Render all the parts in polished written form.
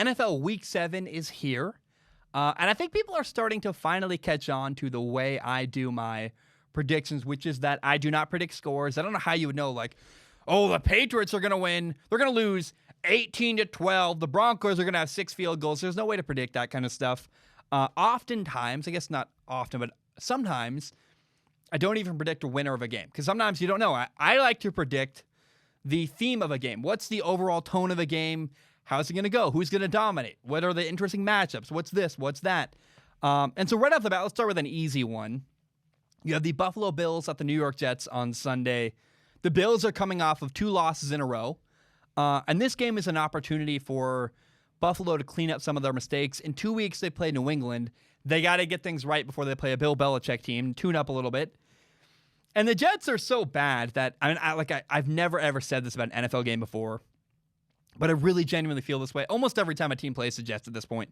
NFL Week 7 is here. And I think people are starting to finally catch on to the way I do my predictions, which is that I do not predict scores. I don't know how you would know, like, oh, the Patriots are going to win. They're going to lose 18-12. The Broncos are going to have 6 field goals. There's no way to predict that kind of stuff. Oftentimes, I guess not often, but sometimes, I don't even predict a winner of a game. Because sometimes you don't know. I like to predict the theme of a game. What's the overall tone of a game? How's it going to go? Who's going to dominate? What are the interesting matchups? What's this? What's that? And so right off the bat, let's start with an easy one. You have the Buffalo Bills at the New York Jets on Sunday. The Bills are coming off of 2 losses in a row. And this game is an opportunity for Buffalo to clean up some of their mistakes. In 2 weeks, they play New England. They got to get things right before they play a Bill Belichick team, tune up a little bit. And the Jets are so bad that, I've never, ever said this about an NFL game before, but I really genuinely feel this way almost every time a team plays the Jets at this point.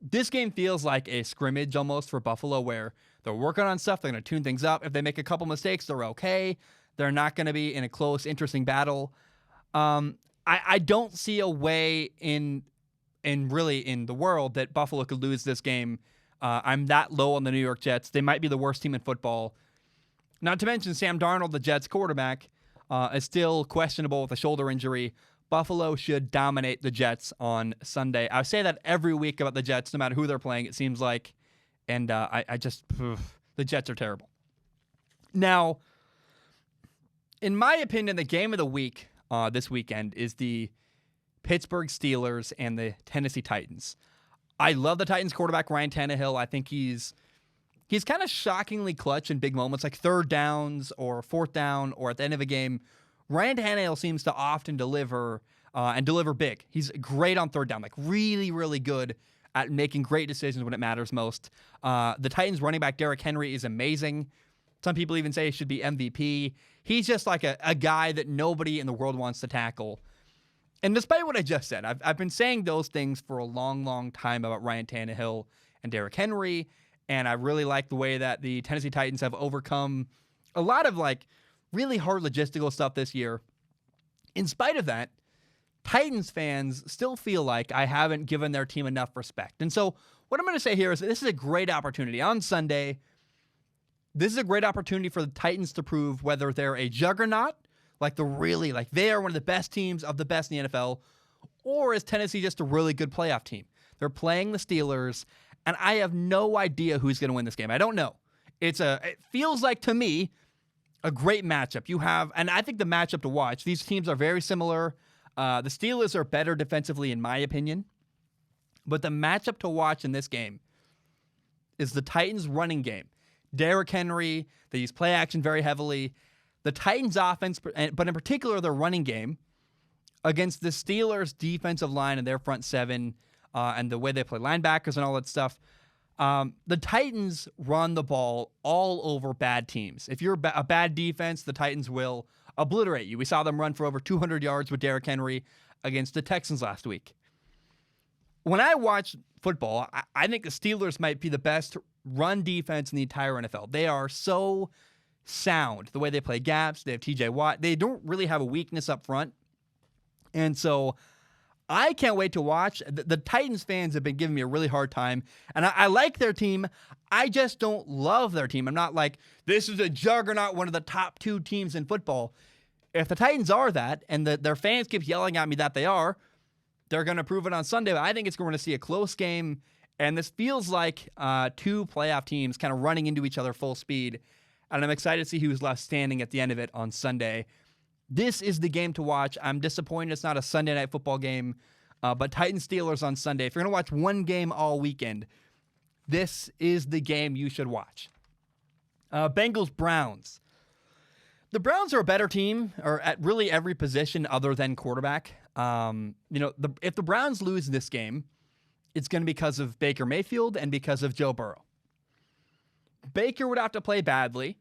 This game feels like a scrimmage almost for Buffalo where they're working on stuff. They're going to tune things up. If they make a couple mistakes, they're okay. They're not going to be in a close, interesting battle. I don't see a way in the world that Buffalo could lose this game. I'm that low on the New York Jets. They might be the worst team in football. Not to mention Sam Darnold, the Jets quarterback, is still questionable with a shoulder injury. Buffalo should dominate the Jets on Sunday. I say that every week about the Jets, no matter who they're playing, it seems like. And the Jets are terrible. Now, in my opinion, the game of the week this weekend is the Pittsburgh Steelers and the Tennessee Titans. I love the Titans quarterback, Ryan Tannehill. I think he's kind of shockingly clutch in big moments, like third downs or fourth down or at the end of a game. Ryan Tannehill seems to often deliver and deliver big. He's great on third down, like really, really good at making great decisions when it matters most. The Titans running back Derrick Henry is amazing. Some people even say he should be MVP. He's just like a guy that nobody in the world wants to tackle. And despite what I just said, I've been saying those things for a long, long time about Ryan Tannehill and Derrick Henry, and I really like the way that the Tennessee Titans have overcome a lot of like really hard logistical stuff this year. In spite of that, Titans fans still feel like I haven't given their team enough respect. And so what I'm going to say here is that this is a great opportunity. On Sunday, this is a great opportunity for the Titans to prove whether they're a juggernaut, like they are one of the best teams of the best in the NFL, or is Tennessee just a really good playoff team? They're playing the Steelers, and I have no idea who's going to win this game. I don't know. It feels like to me a great matchup. And I think the matchup to watch, these teams are very similar. The Steelers are better defensively, in my opinion. But the matchup to watch in this game is the Titans' running game. Derrick Henry, they use play action very heavily. The Titans' offense, but in particular their running game, against the Steelers' defensive line and their front seven, and the way they play linebackers and all that stuff. The Titans run the ball all over bad teams. If you're a bad defense, the Titans will obliterate you. We saw them run for over 200 yards with Derrick Henry against the Texans last week. When I watch football, I think the Steelers might be the best run defense in the entire NFL. They are so sound. The way they play gaps, they have TJ Watt. They don't really have a weakness up front. And so I can't wait to watch. The Titans fans have been giving me a really hard time, and I like their team. I just don't love their team. I'm not like, this is a juggernaut, one of the top 2 teams in football. If the Titans are that, and their fans keep yelling at me that they are, they're going to prove it on Sunday. But I think it's going to see a close game, and this feels like 2 playoff teams kind of running into each other full speed, and I'm excited to see who's left standing at the end of it on Sunday. This is the game to watch. I'm disappointed it's not a Sunday night football game, but Titans-Steelers on Sunday. If you're going to watch one game all weekend, this is the game you should watch. Bengals-Browns. The Browns are a better team, or at really every position other than quarterback. If the Browns lose this game, it's going to be because of Baker Mayfield and because of Joe Burrow. Baker would have to play badly,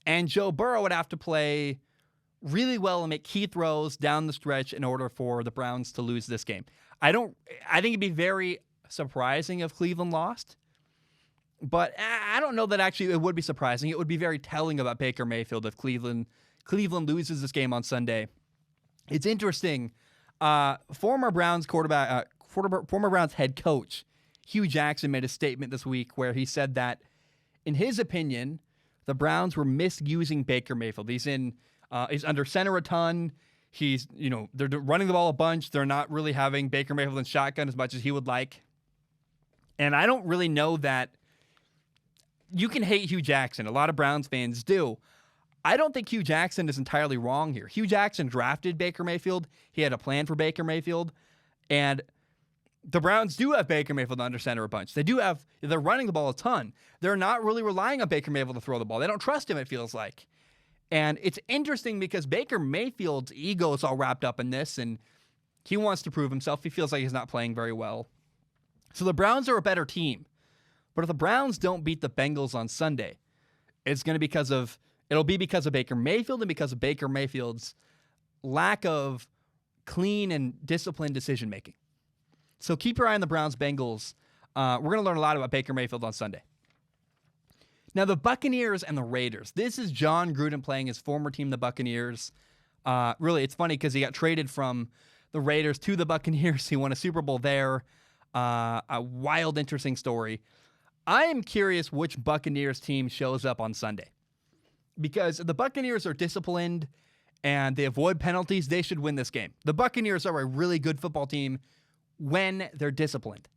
and Joe Burrow would have to play really well and make key throws down the stretch in order for the Browns to lose this game. I think it'd be very surprising if Cleveland lost, but I don't know that actually it would be surprising. It would be very telling about Baker Mayfield if Cleveland loses this game on Sunday. It's interesting. Former Browns quarterback former Browns head coach, Hugh Jackson, made a statement this week where he said that, in his opinion, the Browns were misusing Baker Mayfield. He's under center a ton. They're running the ball a bunch. They're not really having Baker Mayfield in shotgun as much as he would like. And I don't really know that you can hate Hugh Jackson. A lot of Browns fans do. I don't think Hugh Jackson is entirely wrong here. Hugh Jackson drafted Baker Mayfield. He had a plan for Baker Mayfield. And the Browns do have Baker Mayfield under center a bunch. They're running the ball a ton. They're not really relying on Baker Mayfield to throw the ball. They don't trust him, it feels like. And it's interesting because Baker Mayfield's ego is all wrapped up in this, and he wants to prove himself. He feels like he's not playing very well. So the Browns are a better team. But if the Browns don't beat the Bengals on Sunday, it'll be because of Baker Mayfield and because of Baker Mayfield's lack of clean and disciplined decision-making. So keep your eye on the Browns-Bengals. We're going to learn a lot about Baker Mayfield on Sunday. Now, the Buccaneers and the Raiders. This is John Gruden playing his former team, the Buccaneers. Really, it's funny because he got traded from the Raiders to the Buccaneers. He won a Super Bowl there. A wild, interesting story. I am curious which Buccaneers team shows up on Sunday. Because if the Buccaneers are disciplined and they avoid penalties, they should win this game. The Buccaneers are a really good football team when they're disciplined.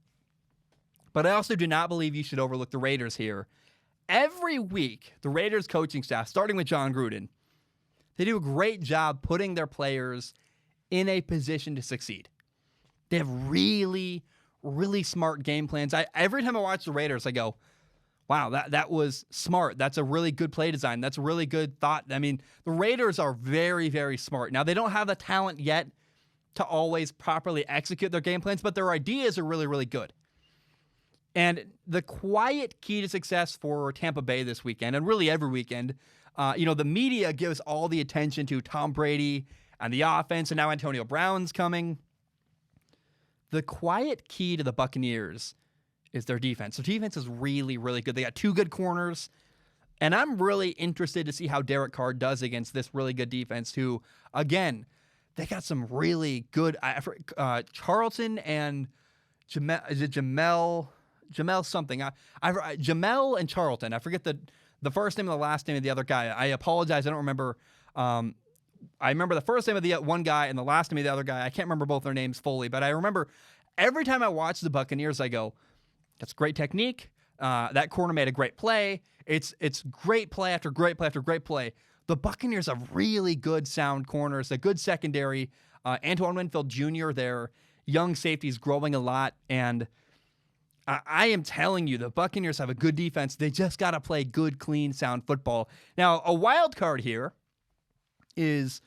But I also do not believe you should overlook the Raiders here. Every week, the Raiders coaching staff, starting with John Gruden, they do a great job putting their players in a position to succeed. They have really, really smart game plans. Every time I watch the Raiders, I go, wow, that was smart. That's a really good play design. That's a really good thought. I mean, the Raiders are very, very smart. Now, they don't have the talent yet to always properly execute their game plans, but their ideas are really, really good. And the quiet key to success for Tampa Bay this weekend, and really every weekend, the media gives all the attention to Tom Brady and the offense, and now Antonio Brown's coming. The quiet key to the Buccaneers is their defense. Their defense is really, really good. They got two good corners, and I'm really interested to see how Derek Carr does against this really good defense, who, again, they got some really good Charlton and Jamel something. Jamel and Charlton. I forget the first name and the last name of the other guy. I apologize. I don't remember. I remember the first name of the one guy and the last name of the other guy. I can't remember both their names fully, but I remember every time I watch the Buccaneers, I go, that's great technique. That corner made a great play. It's great play after great play after great play. The Buccaneers have really good sound corners, a good secondary. Antoine Winfield Jr., their young safety, is growing a lot, and I am telling you, the Buccaneers have a good defense. They just got to play good, clean, sound football. Now, a wild card here is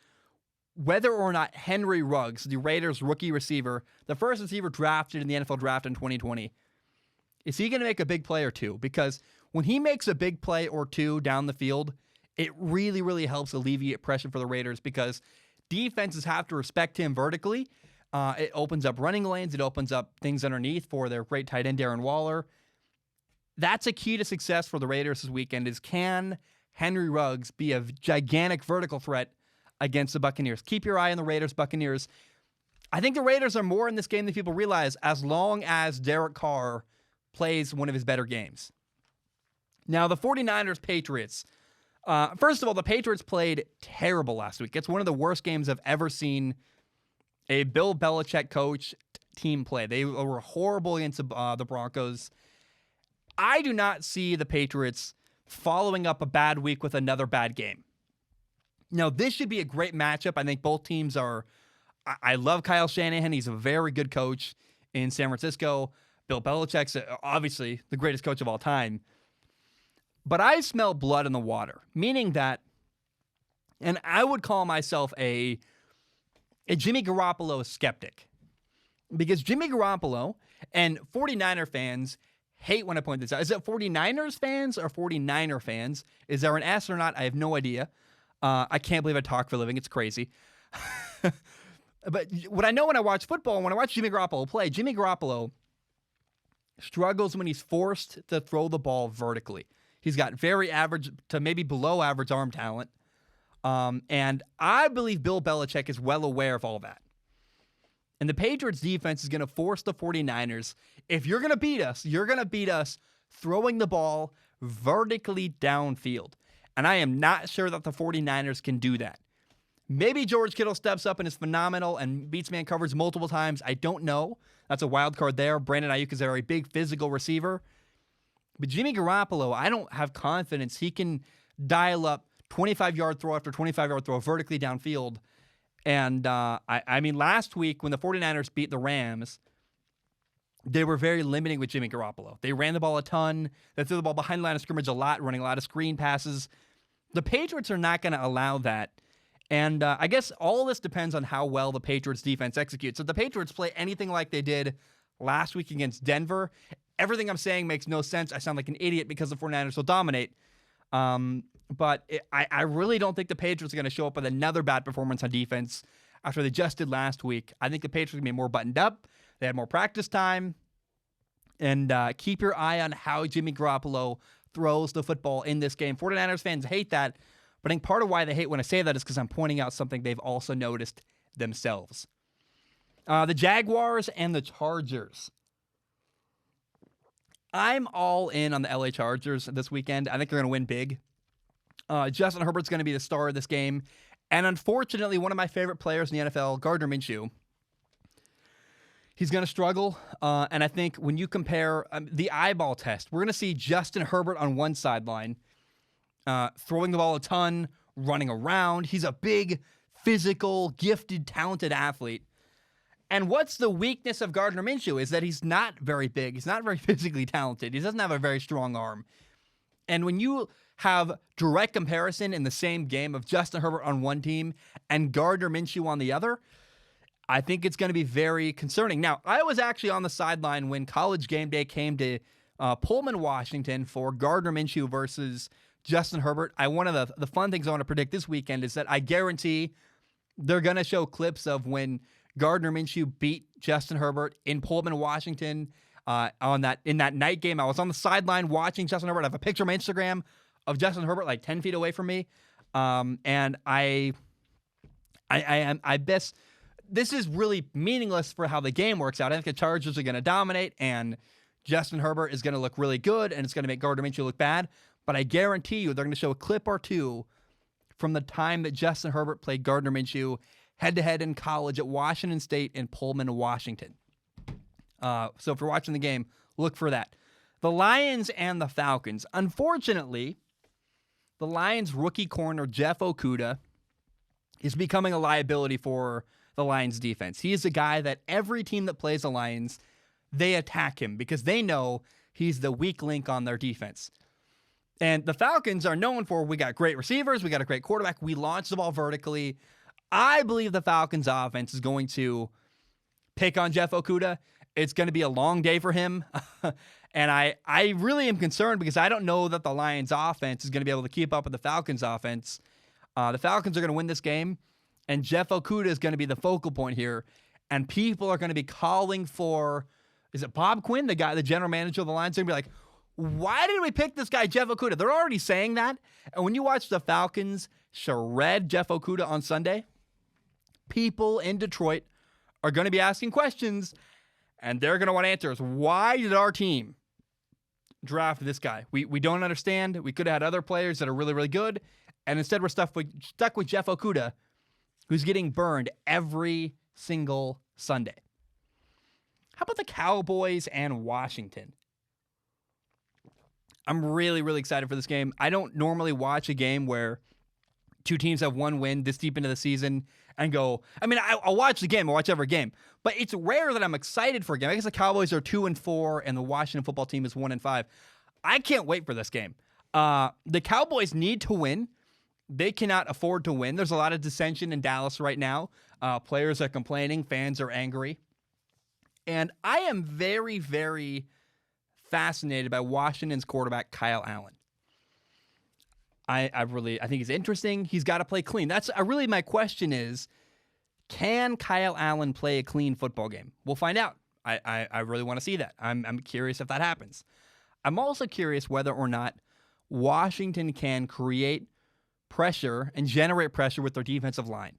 whether or not Henry Ruggs, the Raiders' rookie receiver, the first receiver drafted in the NFL draft in 2020, is he going to make a big play or two? Because when he makes a big play or two down the field, it really, really helps alleviate pressure for the Raiders because defenses have to respect him vertically. It opens up running lanes. It opens up things underneath for their great tight end, Darren Waller. That's a key to success for the Raiders this weekend is can Henry Ruggs be a gigantic vertical threat against the Buccaneers? Keep your eye on the Raiders, Buccaneers. I think the Raiders are more in this game than people realize as long as Derek Carr plays one of his better games. Now, the 49ers, Patriots. First of all, the Patriots played terrible last week. It's one of the worst games I've ever seen a Bill Belichick coach team play. They were horrible against the Broncos. I do not see the Patriots following up a bad week with another bad game. Now, this should be a great matchup. I think both teams are... I love Kyle Shanahan. He's a very good coach in San Francisco. Bill Belichick's obviously the greatest coach of all time. But I smell blood in the water, meaning that, and I would call myself a Jimmy Garoppolo skeptic. Because Jimmy Garoppolo and 49er fans hate when I point this out. Is it 49ers fans or 49er fans? Is there an S or not? I have no idea. I can't believe I talk for a living. It's crazy. But what I know when I watch football, when I watch Jimmy Garoppolo play, Jimmy Garoppolo struggles when he's forced to throw the ball vertically. He's got very average to maybe below average arm talent. And I believe Bill Belichick is well aware of all that. And the Patriots defense is going to force the 49ers. If you're going to beat us, you're going to beat us throwing the ball vertically downfield. And I am not sure that the 49ers can do that. Maybe George Kittle steps up and is phenomenal and beats man coverage multiple times. I don't know. That's a wild card there. Brandon Ayuk is a very big physical receiver. But Jimmy Garoppolo, I don't have confidence he can dial up 25-yard throw after 25-yard throw vertically downfield. And I mean, last week when the 49ers beat the Rams, they were very limiting with Jimmy Garoppolo. They ran the ball a ton. They threw the ball behind the line of scrimmage a lot, running a lot of screen passes. The Patriots are not going to allow that. And I guess all of this depends on how well the Patriots defense executes. If the Patriots play anything like they did last week against Denver, everything I'm saying makes no sense. I sound like an idiot because the 49ers will dominate. But I really don't think the Patriots are going to show up with another bad performance on defense after they just did last week. I think the Patriots are going to be more buttoned up. They had more practice time. And keep your eye on how Jimmy Garoppolo throws the football in this game. 49ers fans hate that. But I think part of why they hate when I say that is because I'm pointing out something they've also noticed themselves. The Jaguars and the Chargers. I'm all in on the LA Chargers this weekend. I think they're going to win big. Justin Herbert's going to be the star of this game. And unfortunately, one of my favorite players in the NFL, Gardner Minshew, he's going to struggle. And I think when you compare the eyeball test, we're going to see Justin Herbert on one sideline, throwing the ball a ton, running around. He's a big, physical, gifted, talented athlete. And what's the weakness of Gardner Minshew is that he's not very big. He's not very physically talented. He doesn't have a very strong arm. And when you have direct comparison in the same game of Justin Herbert on one team and Gardner Minshew on the other, I think it's going to be very concerning. Now, I was actually on the sideline when College Game Day came to Pullman, Washington for Gardner Minshew versus Justin Herbert. One of the fun things I want to predict this weekend is that I guarantee they're going to show clips of when Gardner Minshew beat Justin Herbert in Pullman, Washington in that night game. I was on the sideline watching Justin Herbert. I have a picture on my Instagram of Justin Herbert like 10 feet away from me. And I guess this is really meaningless for how the game works out. I think the Chargers are going to dominate and Justin Herbert is going to look really good and it's going to make Gardner Minshew look bad. But I guarantee you they're going to show a clip or two from the time that Justin Herbert played Gardner Minshew head-to-head in college at Washington State in Pullman, Washington. So if you're watching the game, look for that. The Lions and the Falcons. Unfortunately, the Lions rookie corner Jeff Okudah is becoming a liability for the Lions defense. He is a guy that every team that plays the Lions, they attack him because they know he's the weak link on their defense. And the Falcons are known for, we got great receivers, we got a great quarterback, we launch the ball vertically. I believe the Falcons offense is going to pick on Jeff Okudah. It's going to be a long day for him. And I really am concerned because I don't know that the Lions offense is going to be able to keep up with the Falcons offense. The Falcons are going to win this game, and Jeff Okudah is going to be the focal point here. And people are going to be calling for, is it Bob Quinn, the general manager of the Lions, going to be like, why did we pick this guy, Jeff Okudah? They're already saying that. And when you watch the Falcons shred Jeff Okudah on Sunday, people in Detroit are going to be asking questions, and they're going to want answers. Why did our team draft this guy? We don't understand. We could have had other players that are really, really good, and instead we're stuck with Jeff Okudah, who's getting burned every single Sunday. How about the Cowboys and Washington? I'm really, really excited for this game. I don't normally watch a game where two teams have one win this deep into the season and go, I mean, I'll watch the game. I'll watch every game. But it's rare that I'm excited for a game. I guess the Cowboys are 2-4 and the Washington football team is 1-5. I can't wait for this game. The Cowboys need to win. They cannot afford to win. There's a lot of dissension in Dallas right now. Players are complaining. Fans are angry. And I am very, very fascinated by Washington's quarterback, Kyle Allen. I think he's interesting. He's got to play clean. That's really my question is, can Kyle Allen play a clean football game? We'll find out. I really want to see that. I'm curious if that happens. I'm also curious whether or not Washington can create pressure and generate pressure with their defensive line.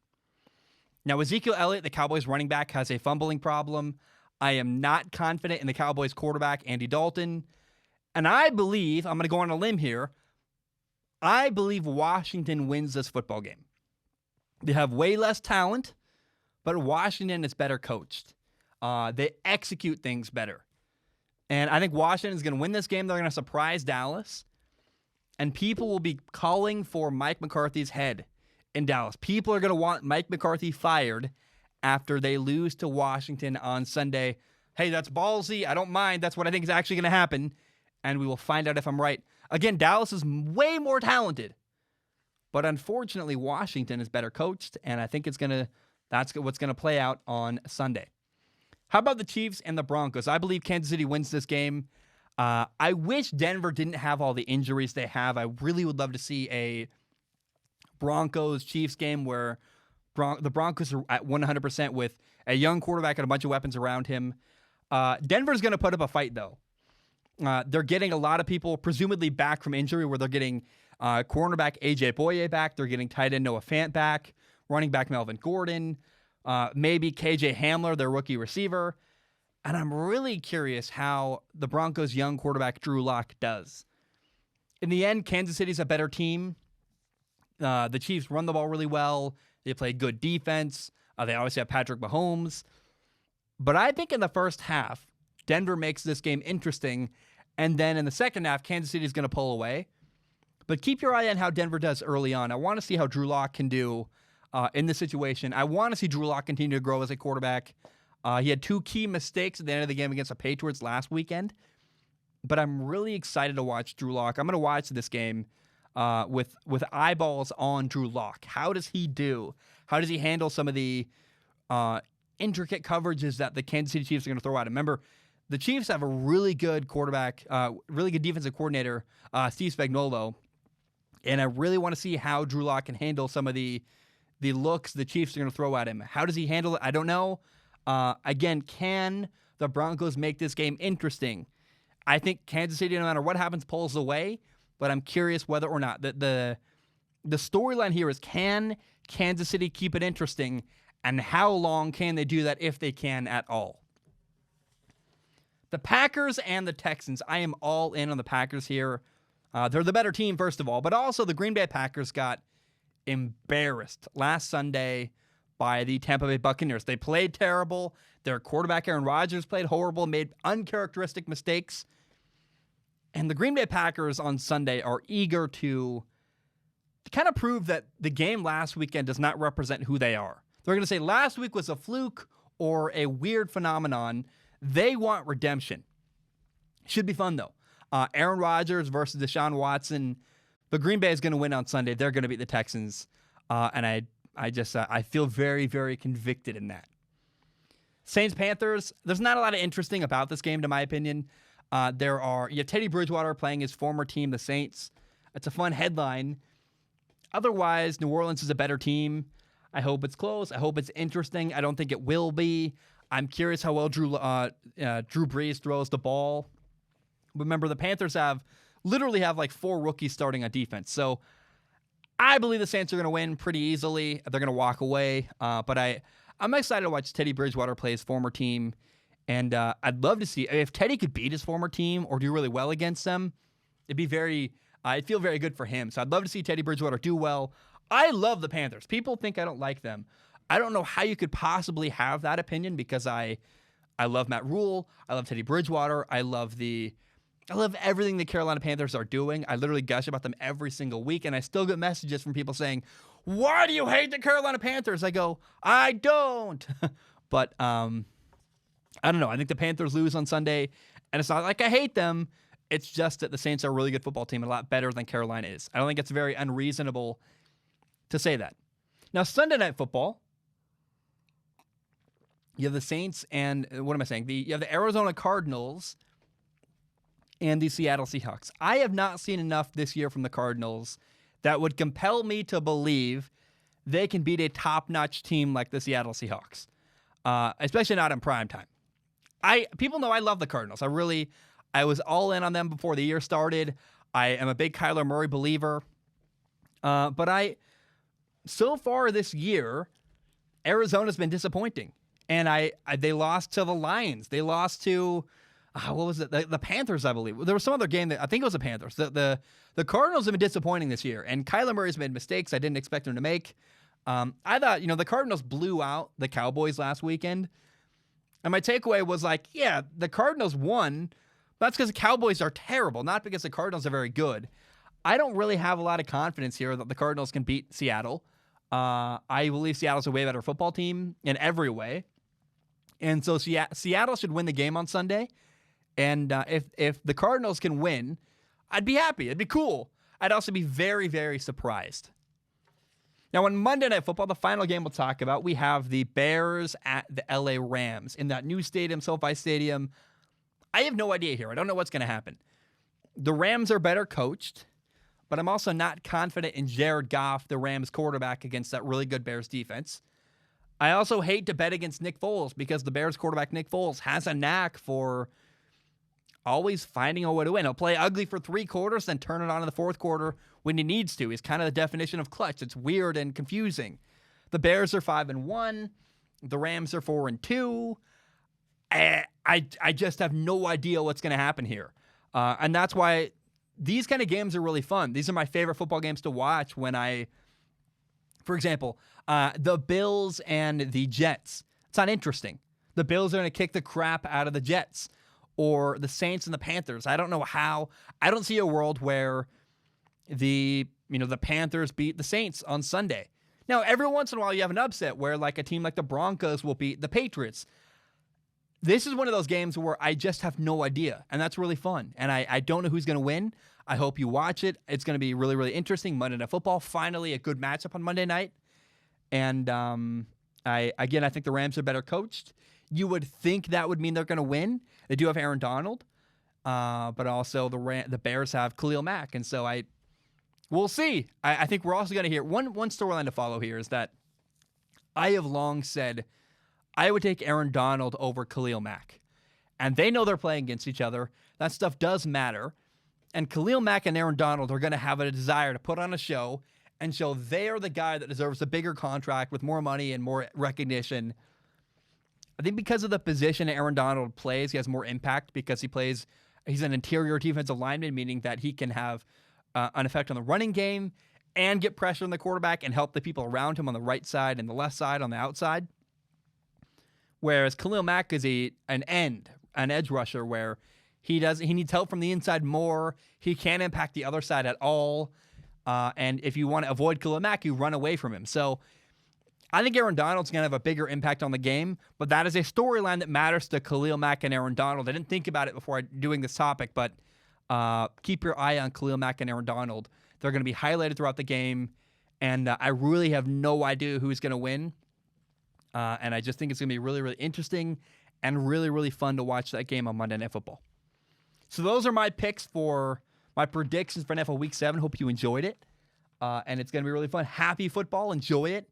Now, Ezekiel Elliott, the Cowboys running back, has a fumbling problem. I am not confident in the Cowboys quarterback, Andy Dalton. And I believe, I'm going to go on a limb here, I believe Washington wins this football game. They have way less talent, but Washington is better coached. They execute things better. And I think Washington is going to win this game. They're going to surprise Dallas. And people will be calling for Mike McCarthy's head in Dallas. People are going to want Mike McCarthy fired after they lose to Washington on Sunday. Hey, that's ballsy. I don't mind. That's what I think is actually going to happen. And we will find out if I'm right. Again, Dallas is way more talented. But unfortunately, Washington is better coached. And I think that's what's going to play out on Sunday. How about the Chiefs and the Broncos? I believe Kansas City wins this game. I wish Denver didn't have all the injuries they have. I really would love to see a Broncos-Chiefs game where the Broncos are at 100% with a young quarterback and a bunch of weapons around him. Denver's going to put up a fight, though. They're getting a lot of people presumably back from injury, where they're getting cornerback A.J. Boye back. They're getting tight end Noah Fant back, running back Melvin Gordon, maybe K.J. Hamler, their rookie receiver. And I'm really curious how the Broncos' young quarterback Drew Lock does. In the end, Kansas City's a better team. The Chiefs run the ball really well. They play good defense. They obviously have Patrick Mahomes. But I think in the first half, Denver makes this game interesting. And then in the second half, Kansas City is going to pull away. But keep your eye on how Denver does early on. I want to see how Drew Lock can do in this situation. I want to see Drew Lock continue to grow as a quarterback. He had 2 key mistakes at the end of the game against the Patriots last weekend. But I'm really excited to watch Drew Lock. I'm going to watch this game with eyeballs on Drew Lock. How does he do? How does he handle some of the intricate coverages that the Kansas City Chiefs are going to throw out? Remember, the Chiefs have a really good quarterback, really good defensive coordinator, Steve Spagnuolo. And I really want to see how Drew Lock can handle some of the looks the Chiefs are going to throw at him. How does he handle it? I don't know. Again, can the Broncos make this game interesting? I think Kansas City, no matter what happens, pulls away, but I'm curious whether or not. The storyline here is, can Kansas City keep it interesting, and how long can they do that, if they can at all? The Packers and the Texans, I am all in on the Packers here. They're the better team, first of all, but also the Green Bay Packers got embarrassed last Sunday by the Tampa Bay Buccaneers. They played terrible. Their quarterback, Aaron Rodgers, played horrible, made uncharacteristic mistakes. And the Green Bay Packers on Sunday are eager to kind of prove that the game last weekend does not represent who they are. They're going to say last week was a fluke or a weird phenomenon. They want redemption. Should be fun, though. Aaron Rodgers versus Deshaun Watson. The Green Bay is going to win on Sunday. They're going to beat the Texans. And I feel very, very convicted in that. Saints-Panthers, there's not a lot of interesting about this game, to my opinion. You have Teddy Bridgewater playing his former team, the Saints. It's a fun headline. Otherwise, New Orleans is a better team. I hope it's close. I hope it's interesting. I don't think it will be. I'm curious how well Drew Brees throws the ball. Remember, the Panthers literally have like 4 rookies starting on defense. So I believe the Saints are going to win pretty easily. They're going to walk away. But I'm excited to watch Teddy Bridgewater play his former team. And I'd love to see if Teddy could beat his former team or do really well against them. I'd feel very good for him. So I'd love to see Teddy Bridgewater do well. I love the Panthers. People think I don't like them. I don't know how you could possibly have that opinion, because I love Matt Rule. I love Teddy Bridgewater. I love everything the Carolina Panthers are doing. I literally gush about them every single week, and I still get messages from people saying, "Why do you hate the Carolina Panthers?" I go, "I don't." But I don't know. I think the Panthers lose on Sunday, and it's not like I hate them. It's just that the Saints are a really good football team and a lot better than Carolina is. I don't think it's very unreasonable to say that. Now, Sunday Night Football, you have the Saints and, what am I saying? You have the Arizona Cardinals and the Seattle Seahawks. I have not seen enough this year from the Cardinals that would compel me to believe they can beat a top-notch team like the Seattle Seahawks, especially not in prime time. People know I love the Cardinals. I was all in on them before the year started. I am a big Kyler Murray believer. But so far this year, Arizona's been disappointing. And they lost to the Lions. They lost to, what was it? The Panthers, I believe. There was some other game that I think it was the Panthers. The Cardinals have been disappointing this year. And Kyler Murray's made mistakes I didn't expect him to make. I thought, the Cardinals blew out the Cowboys last weekend. And my takeaway was like, yeah, the Cardinals won. But that's because the Cowboys are terrible, not because the Cardinals are very good. I don't really have a lot of confidence here that the Cardinals can beat Seattle. I believe Seattle's a way better football team in every way. And so Seattle should win the game on Sunday. And if the Cardinals can win, I'd be happy. It'd be cool. I'd also be very, very surprised. Now, on Monday Night Football, the final game we'll talk about, we have the Bears at the LA Rams in that new stadium, SoFi Stadium. I have no idea here. I don't know what's going to happen. The Rams are better coached, but I'm also not confident in Jared Goff, the Rams quarterback, against that really good Bears defense. I also hate to bet against Nick Foles because the Bears quarterback Nick Foles has a knack for always finding a way to win. He'll play ugly for 3 quarters, then turn it on in the 4th quarter when he needs to. He's kind of the definition of clutch. It's weird and confusing. The Bears are 5-1. The Rams are 4-2. I just have no idea what's going to happen here. And that's why these kind of games are really fun. These are my favorite football games to watch for example, the Bills and the Jets. It's not interesting. The Bills are going to kick the crap out of the Jets. Or the Saints and the Panthers. I don't know how. I don't see a world where the Panthers beat the Saints on Sunday. Now, every once in a while you have an upset where like a team like the Broncos will beat the Patriots. This is one of those games where I just have no idea, and that's really fun. And I don't know who's going to win. I hope you watch it. It's going to be really, really interesting. Monday Night Football, finally a good matchup on Monday night. And I think the Rams are better coached. You would think that would mean they're going to win. They do have Aaron Donald, but also the Bears have Khalil Mack, and so we'll see. I think we're also going to hear one storyline to follow here is that I have long said I would take Aaron Donald over Khalil Mack, and they know they're playing against each other. That stuff does matter, and Khalil Mack and Aaron Donald are going to have a desire to put on a show and show they are the guy that deserves a bigger contract with more money and more recognition. I think because of the position Aaron Donald plays, he has more impact because he's an interior defensive lineman, meaning that he can have an effect on the running game and get pressure on the quarterback and help the people around him on the right side and the left side on the outside. Whereas Khalil Mack is an edge rusher where he needs help from the inside more. He can't impact the other side at all. And if you want to avoid Khalil Mack, you run away from him. So I think Aaron Donald's going to have a bigger impact on the game, but that is a storyline that matters to Khalil Mack and Aaron Donald. I didn't think about it before doing this topic, but keep your eye on Khalil Mack and Aaron Donald. They're going to be highlighted throughout the game, and I really have no idea who's going to win. And I just think it's going to be really, really interesting and really, really fun to watch that game on Monday Night Football. So those are my picks for my predictions for NFL Week 7. Hope you enjoyed it, and it's going to be really fun. Happy football. Enjoy it.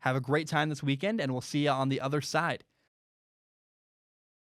Have a great time this weekend, and we'll see you on the other side.